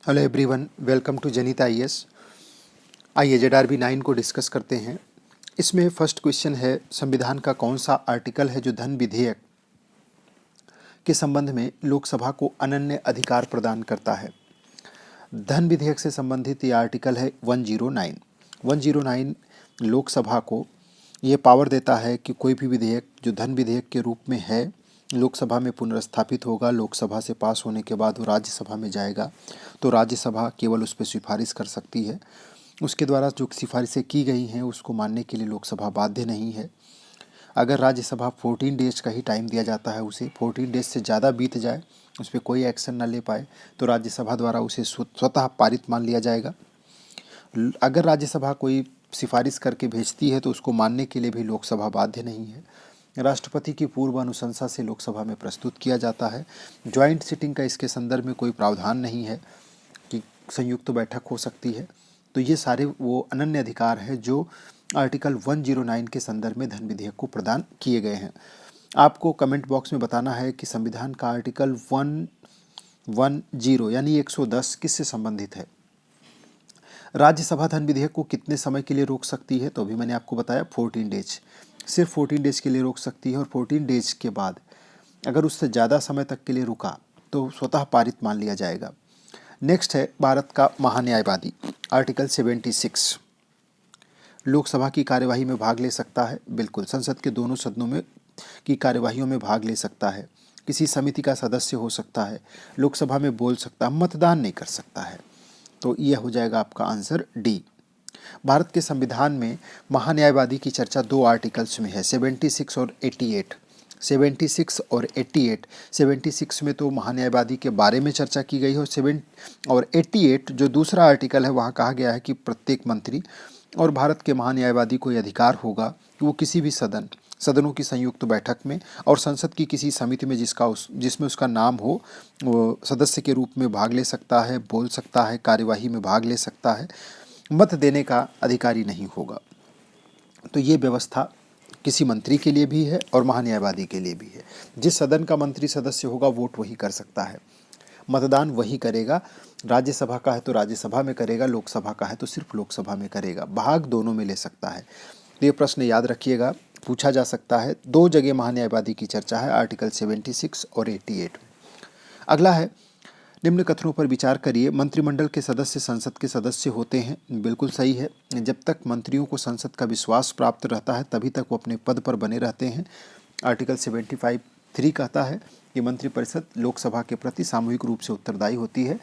Hello everyone, welcome to Janita IAS. आइए ZRB 9 को discuss करते हैं। इसमें फर्स्ट क्वेश्चन है, संविधान का कौन सा आर्टिकल है जो धन विधेयक के संबंध में लोकसभा को अनन्य अधिकार प्रदान करता है। धन विधेयक से संबंधित ये आर्टिकल है 109। 109 लोकसभा को ये पावर देता है कि कोई भी विधेयक जो धन विधेयक के रूप में है लोकसभा में पुनर्स्थापित होगा। लोकसभा से पास होने के बाद वो राज्यसभा में जाएगा तो राज्यसभा केवल उस पर सिफारिश कर सकती है। उसके द्वारा जो सिफारिशें की गई हैं उसको मानने के लिए लोकसभा बाध्य नहीं है। अगर राज्यसभा 14 डेज का ही टाइम दिया जाता है, उसे 14 डेज से ज़्यादा बीत जाए, उस पर कोई एक्शन ना ले पाए तो राज्यसभा द्वारा उसे स्वतः पारित मान लिया जाएगा। अगर राज्यसभा कोई सिफारिश करके भेजती है तो उसको मानने के लिए भी लोकसभा बाध्य नहीं है। राष्ट्रपति की पूर्व अनुशंसा से लोकसभा में प्रस्तुत किया जाता है। ज्वाइंट सिटिंग का इसके संदर्भ में कोई प्रावधान नहीं है कि संयुक्त बैठक हो सकती है। तो ये सारे वो अनन्य अधिकार है जो आर्टिकल 109 के संदर्भ में धन विधेयक को प्रदान किए गए हैं। आपको कमेंट बॉक्स में बताना है कि संविधान का आर्टिकल 110 यानी 110 किससे संबंधित है। राज्यसभा धन विधेयक को कितने समय के लिए रोक सकती है, तो अभी मैंने आपको बताया 14 डेज, सिर्फ 14 डेज के लिए रोक सकती है। और 14 डेज के बाद अगर उससे ज़्यादा समय तक के लिए रुका तो स्वतः पारित मान लिया जाएगा। नेक्स्ट है भारत का महान्यायवादी, आर्टिकल 76। लोकसभा की कार्यवाही में भाग ले सकता है, बिल्कुल, संसद के दोनों सदनों में की कार्यवाहियों में भाग ले सकता है, किसी समिति का सदस्य हो सकता है, लोकसभा में बोल सकता है, मतदान नहीं कर सकता है। तो यह हो जाएगा आपका आंसर डी। भारत के संविधान में महान्यायवादी की चर्चा दो आर्टिकल्स में है, 76 और 88। 76 और 88। 76 में तो महान्यायवादी के बारे में चर्चा की गई है और 88 जो दूसरा आर्टिकल है वहाँ कहा गया है कि प्रत्येक मंत्री और भारत के महान्यायवादी को यह अधिकार होगा कि वो किसी भी सदनों की संयुक्त बैठक में और संसद की किसी समिति में जिसमें उसका नाम हो वो सदस्य के रूप में भाग ले सकता है, बोल सकता है, कार्यवाही में भाग ले सकता है, मत देने का अधिकारी नहीं होगा। तो ये व्यवस्था किसी मंत्री के लिए भी है और महान्यायवादी के लिए भी है। जिस सदन का मंत्री सदस्य होगा वोट वही कर सकता है, मतदान वही करेगा। राज्यसभा का है तो राज्यसभा में करेगा, लोकसभा का है तो सिर्फ लोकसभा में करेगा, भाग दोनों में ले सकता है। तो ये प्रश्न याद रखिएगा, पूछा जा सकता है। दो जगह महान्यायवादी की चर्चा है, आर्टिकल 76 और 88। अगला है, निम्न कथनों पर विचार करिए। मंत्रिमंडल के सदस्य संसद के सदस्य होते हैं, बिल्कुल सही है। जब तक मंत्रियों को संसद का विश्वास प्राप्त रहता है तभी तक वो अपने पद पर बने रहते हैं। आर्टिकल 75(3) कहता है कि मंत्रिपरिषद लोकसभा के प्रति सामूहिक रूप से उत्तरदायी होती है।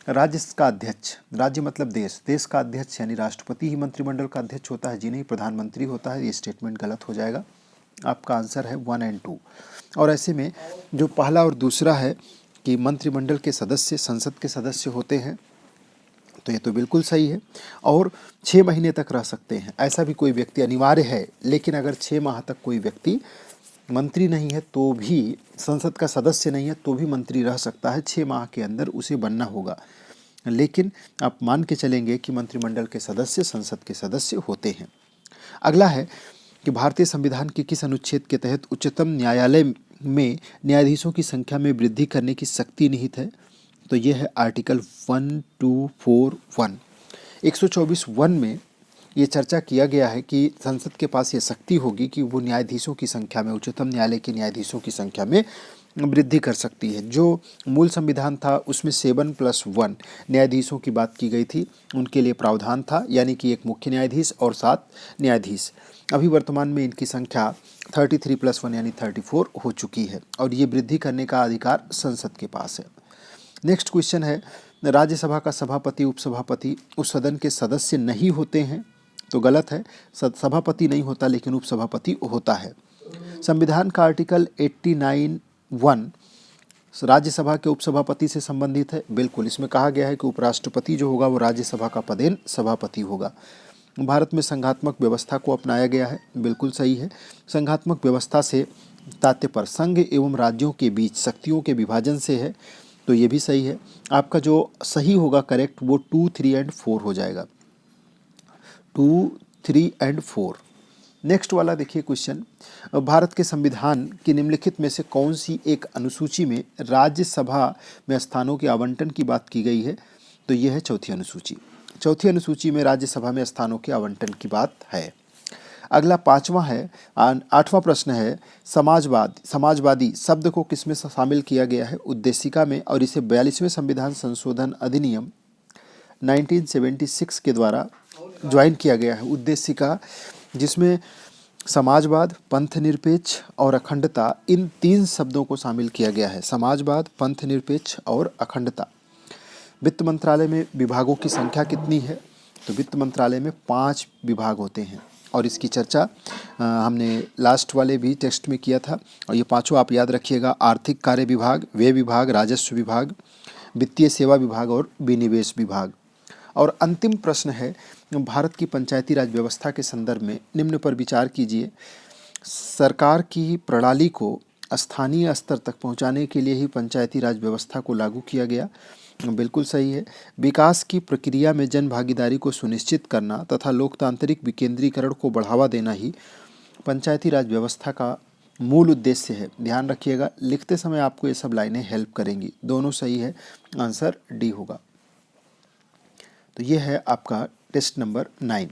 राज्य का अध्यक्ष, राज्य मतलब देश का अध्यक्ष यानी राष्ट्रपति ही मंत्रिमंडल का अध्यक्ष होता है, जी नहीं, प्रधानमंत्री होता है। ये स्टेटमेंट गलत हो जाएगा। आपका आंसर है 1 और 2। और ऐसे में जो पहला और दूसरा है कि मंत्रिमंडल के सदस्य संसद के सदस्य होते हैं, तो ये तो बिल्कुल सही है। और 6 महीने तक रह सकते हैं, ऐसा भी कोई व्यक्ति अनिवार्य है, लेकिन अगर 6 माह तक कोई व्यक्ति मंत्री नहीं है तो भी, संसद का सदस्य नहीं है तो भी मंत्री रह सकता है। 6 माह के अंदर उसे बनना होगा, लेकिन आप मान के चलेंगे कि मंत्रिमंडल के सदस्य संसद के सदस्य होते हैं। अगला है कि भारतीय संविधान के किस अनुच्छेद के तहत उच्चतम न्यायालय में न्यायाधीशों की संख्या में वृद्धि करने की शक्ति निहित है। तो यह है आर्टिकल 1241। 124(1) में ये चर्चा किया गया है कि संसद के पास ये शक्ति होगी कि वो न्यायाधीशों की संख्या में, उच्चतम न्यायालय के न्यायाधीशों की संख्या में वृद्धि कर सकती है। जो मूल संविधान था उसमें 7+1 न्यायाधीशों की बात की गई थी, उनके लिए प्रावधान था, यानी कि एक मुख्य न्यायाधीश और 7 न्यायाधीश। अभी वर्तमान में इनकी संख्या 33+1 यानी 34 हो चुकी है और ये वृद्धि करने का अधिकार संसद के पास है। नेक्स्ट क्वेश्चन है, राज्यसभा का सभापति उपसभापति उस सदन के सदस्य नहीं होते हैं, तो गलत है। सभापति नहीं होता लेकिन उपसभापति होता है। संविधान का आर्टिकल 89(1) राज्यसभा के उपसभापति से संबंधित है, बिल्कुल। इसमें कहा गया है कि उपराष्ट्रपति जो होगा वो राज्यसभा का पदेन सभापति होगा। भारत में संघात्मक व्यवस्था को अपनाया गया है, बिल्कुल सही है। संघात्मक व्यवस्था से तात्पर्य संघ एवं राज्यों के बीच शक्तियों के विभाजन से है, तो ये भी सही है। आपका जो सही होगा करेक्ट वो 2, 3 और 4 हो जाएगा, 2, 3 और 4। नेक्स्ट वाला देखिए क्वेश्चन, भारत के संविधान की निम्नलिखित में से कौन सी एक अनुसूची में राज्यसभा में स्थानों के आवंटन की बात की गई है। तो ये है चौथी अनुसूची। चौथी अनुसूची में राज्यसभा में स्थानों के आवंटन की बात है। अगला पांचवा है, आठवां प्रश्न है, समाजवादी शब्द को किसमें शामिल किया गया है? उद्देशिका में, और इसे 42वें संविधान संशोधन अधिनियम 1976 के द्वारा ज्वाइन किया गया है। उद्देशिका जिसमें समाजवाद, पंथनिरपेक्ष और अखंडता, इन 3 शब्दों को शामिल किया गया है। समाजवाद, पंथनिरपेक्ष और अखंडता। वित्त मंत्रालय में विभागों की संख्या कितनी है? तो वित्त मंत्रालय में 5 विभाग होते हैं और इसकी चर्चा हमने लास्ट वाले भी टेक्स्ट में किया था। और ये पांचों आप याद रखिएगा, आर्थिक कार्य विभाग, व्यय विभाग, राजस्व विभाग, वित्तीय सेवा विभाग और विनिवेश विभाग। और अंतिम प्रश्न है, भारत की पंचायती राज व्यवस्था के संदर्भ में निम्न पर विचार कीजिए। सरकार की प्रणाली को स्थानीय स्तर तक पहुंचाने के लिए ही पंचायती राज व्यवस्था को लागू किया गया। बिल्कुल सही है। विकास की प्रक्रिया में जन भागीदारी को सुनिश्चित करना तथा लोकतांत्रिक विकेंद्रीकरण को बढ़ावा देना ही पंचायती राज व्यवस्था का मूल उद्देश्य है। ध्यान रखिएगा, लिखते समय आपको ये सब लाइनें हेल्प करेंगी। दोनों सही है, आंसर डी होगा। तो ये है आपका टेस्ट नंबर 9।